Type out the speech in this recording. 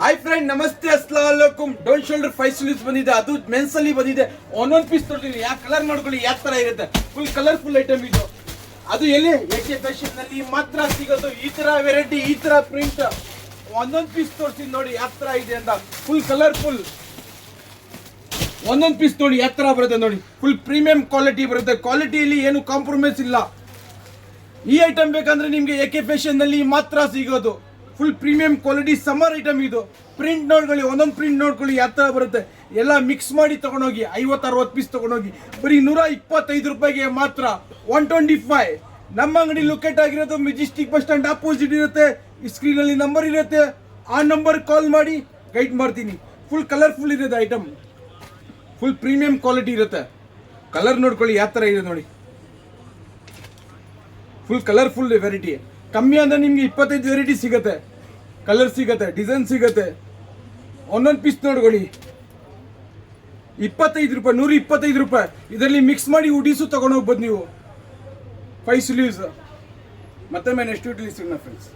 Hi friend, ನಮಸ್ತೆ, ಅಸ್ಸಲಾಮು ಅಲೈಕುಮ್. Done shoulder 5 sleeves ಬಂದಿದೆ, ಅದು ಮೆನ್ಸ್ ಅಲ್ಲಿ ಬಂದಿದೆ. ಒಂದೊಂದು ಪೀಸ್ ತೊಗೊಳ್ತೀನಿ. ಯಾವ ಕಲರ್ ನೋಡ್ಕೊಳ್ಳಿ, ಯಾವ ತರ ಇರುತ್ತೆ. ಫುಲ್ ಕಲರ್ಫುಲ್ ಐಟಮ್ ಇದು. ಅದು ಎಲ್ಲಿ ಏಕೆ ಫ್ಯಾಷನ್ ನಲ್ಲಿ ಮಾತ್ರ ಸಿಗೋದು. ಈ ತರ ವೆರೈಟಿ, ಈ ತರ ಪ್ರಿಂಟ್. ಒಂದೊಂದು ಪೀಸ್ ತೋರಿಸಿ ನೋಡಿ ಯಾವ ತರ ಇದೆ ಅಂತ. Full colourful. ಒಂದೊಂದು ಪೀಸ್ ನೋಡಿ ಯಾವ ತರ ಬರುತ್ತೆ ನೋಡಿ. ಫುಲ್ ಪ್ರೀಮಿಯಂ ಕ್ವಾಲಿಟಿ ಬರುತ್ತೆ. ಕ್ವಾಲಿಟಿಯಲ್ಲಿ ಏನು ಕಾಂಪ್ರಮೈಸ್ ಇಲ್ಲ. ಈ ಐಟಮ್ ಬೇಕಂದ್ರೆ ನಿಮ್ಗೆ ಏಕೆ ಫ್ಯಾಷನ್ ನಲ್ಲಿ ಮಾತ್ರ ಸಿಗೋದು. Full premium quality summer item ಇದು. ಪ್ರಿಂಟ್ ನೋಡ್ಕೊಳ್ಳಿ, ಒಂದೊಂದು ಪ್ರಿಂಟ್ ನೋಡ್ಕೊಳ್ಳಿ ಯಾವ ತರ ಬರುತ್ತೆ. ಎಲ್ಲ ಮಿಕ್ಸ್ ಮಾಡಿ ತಗೊಂಡೋಗಿ 50-60 ಪೀಸ್ ತಗೊಂಡೋಗಿ ಬರೀ 125 ರೂಪಾಯಿಗೆ ಮಾತ್ರ. 125. ನಮ್ಮ ಅಂಗಡಿ ಲೊಕೇಟ್ ಆಗಿರೋದು ಮೆಜೆಸ್ಟಿಕ್ ಬಸ್ ಸ್ಟ್ಯಾಂಡ್ ಆಪೋಸಿಟ್ ಇರುತ್ತೆ. ಈ ಸ್ಕ್ರೀನ್ ಅಲ್ಲಿ ನಂಬರ್ ಇರುತ್ತೆ, ಆ ನಂಬರ್ ಕಾಲ್ ಮಾಡಿ ಗೈಡ್ ಮಾಡ್ತೀನಿ. ಫುಲ್ ಕಲರ್ಫುಲ್ ಇರುತ್ತೆ ಐಟಮ್. ಫುಲ್ ಪ್ರೀಮಿಯಂ ಕ್ವಾಲಿಟಿ ಇರುತ್ತೆ. ಕಲರ್ ನೋಡ್ಕೊಳ್ಳಿ ಯಾವ ತರ ಇದೆ ನೋಡಿ. Full colourful variety. ಕಮ್ಮಿ ಅಂದ್ರೆ ನಿಮ್ಗೆ 25 ವೆರೈಟಿ ಸಿಗುತ್ತೆ, ಕಲರ್ ಸಿಗುತ್ತೆ, ಡಿಸೈನ್ ಸಿಗುತ್ತೆ. ಒಂದೊಂದು ಪೀಸ್ ನೋಡ್ಕೊಳ್ಳಿ 25 ರೂಪಾಯಿ, 125 ರೂಪಾಯಿ. ಇದರಲ್ಲಿ ಮಿಕ್ಸ್ ಮಾಡಿ ಉಡಿಸು ತಗೊಂಡು ಹೋಗ್ಬೋದು ನೀವು. 5 ಸ್ಲೀವ್ಸ್. ಮತ್ತೆ ನೆಕ್ಸ್ಟ್ ವೀಕ್ ಸಿಗೋಣ ಫ್ರೆಂಡ್ಸ್.